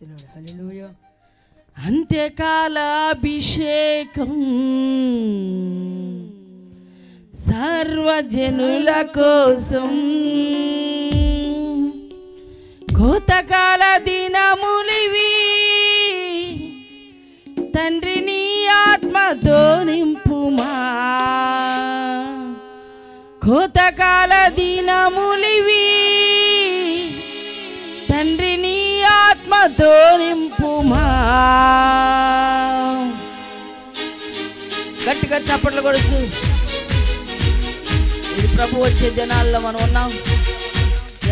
హల్లెలూయా. అంత్యకాలాభిషేకం సర్వజనుల కోసం, కోతకాల దినములివి తండ్రి నీ ఆత్మతో నింపుమా. కోతకాల దినములివి తండ్రి నీ ఆత్మతో నింపుమా. గట్టిగా చప్పట్లు కొడుచు. ఇది ప్రభు వచ్చే దినాల్లో మనం ఉన్నాం.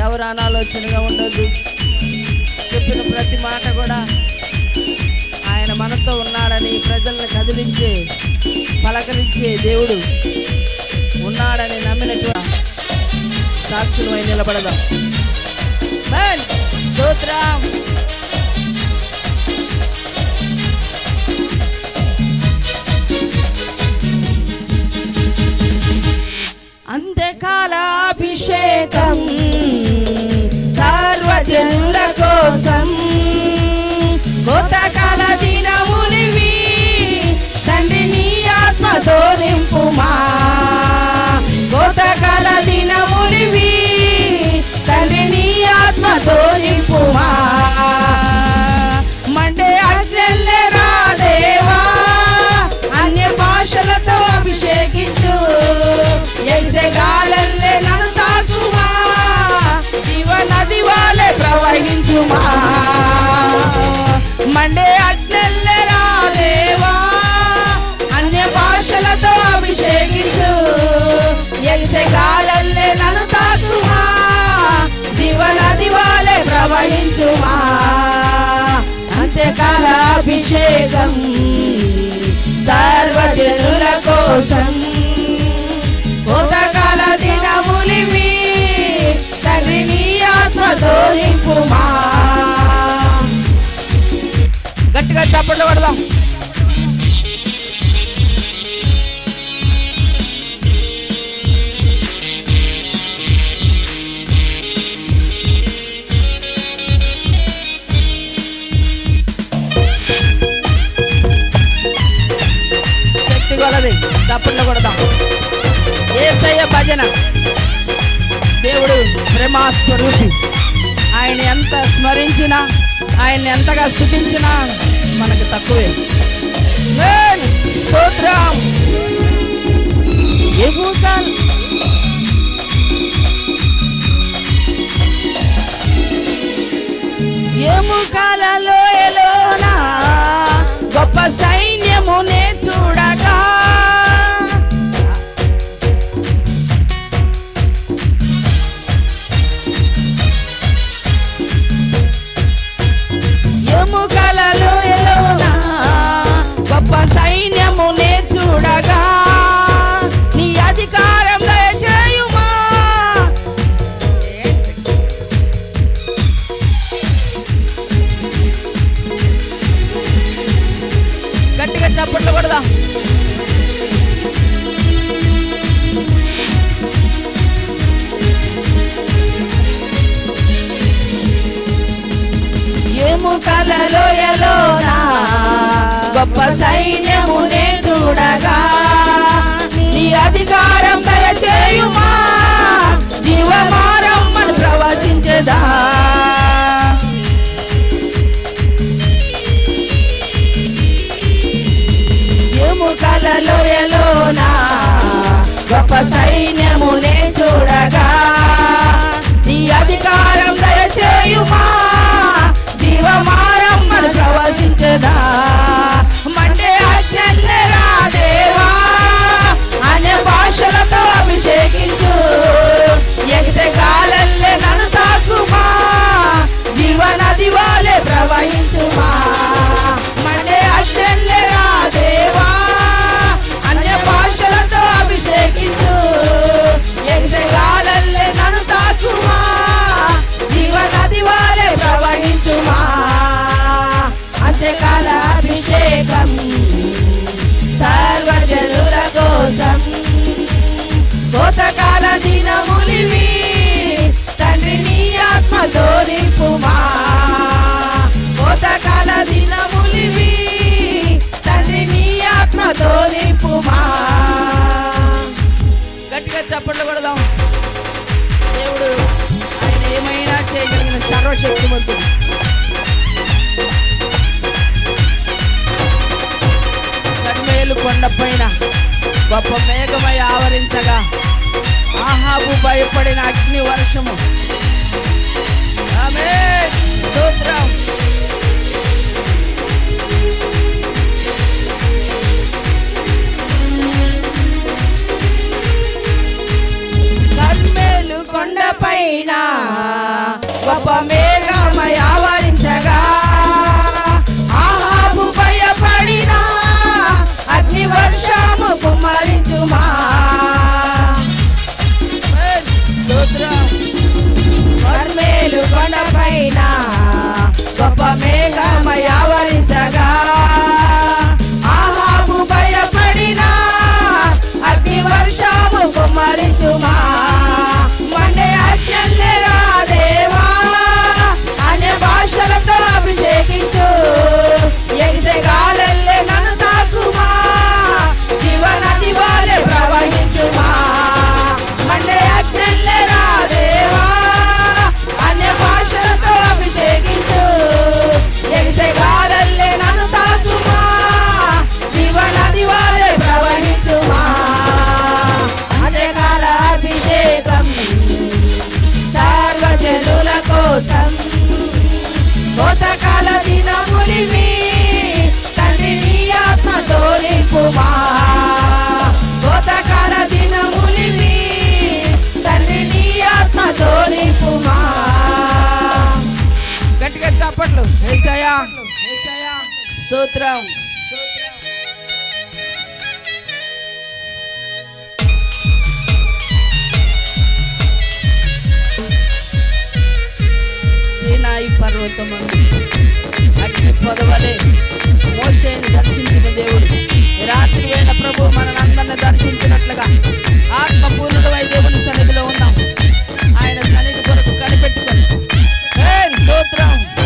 ఎవరు అనాలోచనగా ఉండొద్దు. చెప్పిన ప్రతి మాట కూడా ఆయన మనతో ఉన్నాడని, ప్రజలను కదిలించే పలకరించే దేవుడు ఉన్నాడని నమ్మినటువంటి సాక్షులమై నిలబడదాం. స్తోత్రం. అంత్యకాలాభిషేకం సర్వజనుల కోసం, కోతకాల దినములివి తండ్రి నీ ఆత్మతో నింపుమా. కోతకాల దినములివి తండ్రి నీ ఆత్మతో నింపుమా. మండే అగ్నిల్లే రా దేవా, అన్య భాషలతో అభిషేకించు. ఎగసెగాలల్లే నన్ను తాకుమా, జీవనది వాలే ప్రవహించుమా. మండే అగ్నిల్లే రా దేవా, అన్య భాషలతో అభిషేకించు. ఎగసెగాలల్లే నన్ను తాకుమా, జీవనది వాలే ప్రవహించుమా. అంత్యకాలాభిషేకం సర్వజనుల కోసం, కోతకాల దినములివి తండ్రి నీ ఆత్మతో నింపుమా. గట్టిగా చప్పట్లు కొడదాం. శక్తి కొలది చప్పట్లు కొడదాం. యేసయ్య భజన. దేవుడు ప్రేమాస్వరూపి. ఆయన ఎంత స్మరించినా, ఆయన్ని ఎంతగా స్తుతించినా మనకు తక్కువే. స్తోత్రం. ఎముకలలో ఎలోనా గొప్ప సైన్యమునే చూడగా, ఎముకలలో ఎలోనా గొప్ప సైన్యమునే చూడగా, నీ అధికారం దయచేయుమా. గట్టిగా చప్పట్లు కొడదాం. ఎముకలలో ఎలోనా గొప్ప సైన్యమునే చూడగా, నీ అధికారం దయచేయుమా. జీవమారమ్మని ప్రవచించెదా. ఎముకలలో ఎలోనా గొప్ప సైన్యమునే చూడగా, నీ అధికారం దయచేయుమా. జీవమారమ్మని ప్రవచించెదా. మండే అగ్నిల్లే రా దేవా, అన్య భాషలతో అభిషేకించు. ఎగసెగాలల్లే నన్ను తాకుమా, జీవనది వాలే ప్రవహించుమా. మండే అగ్నిల్లే రా దేవా, అన్య భాషలతో అభిషేకించు. గట్టిగా చప్పట్లు కొడదాం. దేవుడు ఆయన ఏమైనా చేయగలిగిన సర్వశక్తిమంతుడు. కర్మేలు కొండపైన గొప్ప మేఘమై ఆవరించగా ఆహాబు భయపడిన అగ్ని వర్షము. ఆమేన్. స్తోత్రం. కర్మేలు కొండపైన గొప్ప మేఘమై ఆవరించగా ఆహాబు భయపడిన అగ్ని వర్షము కుమ్మరించుమా. కర్మేలు కొండపైన గొప్ప మేఘమై ఆవరించగా ఆహాబు భయపడిన అగ్ని వర్షము కుమ్మరించుమా. మండే అగ్నిరా దేవా అన్య భాషలతో అభిషేకించు. ఎగిసే గాలెల్లే నన్ను తాకుమా. జీవనది వాలే ప్రవహించుమా. మండే అగ్నిరా దేవా అన్య భాషలతో అభిషేకించు. ఎగిసే గాలెల్లే నన్ను తాకుమా. జీవనది వాలే ప్రవహించుమా. అంత్యకాల అభిషేకం సర్వజనుల కోసం కోతకాల దినములివి తండ్రి నీ ఆత్మతో నింపుమా. కోతకాల దినములివి తండ్రి నీ ఆత్మతో నింపుమా. గట్టిగా చప్పట్లు. యేసయ్యా స్తోత్రం. సీనాయి పర్వతమందు అగ్ని పొదవలే మోషేని దర్శించిన దేవుడు ఈ రాత్రి వేళ ప్రభు మనందరిని దర్శించినట్లుగా ఆత్మపూర్ణుడై దేవుని సన్నిధిలో ఉన్నాం. ఆయన సన్నిధి కొరకు కనిపెట్టుకొని స్తోత్రం.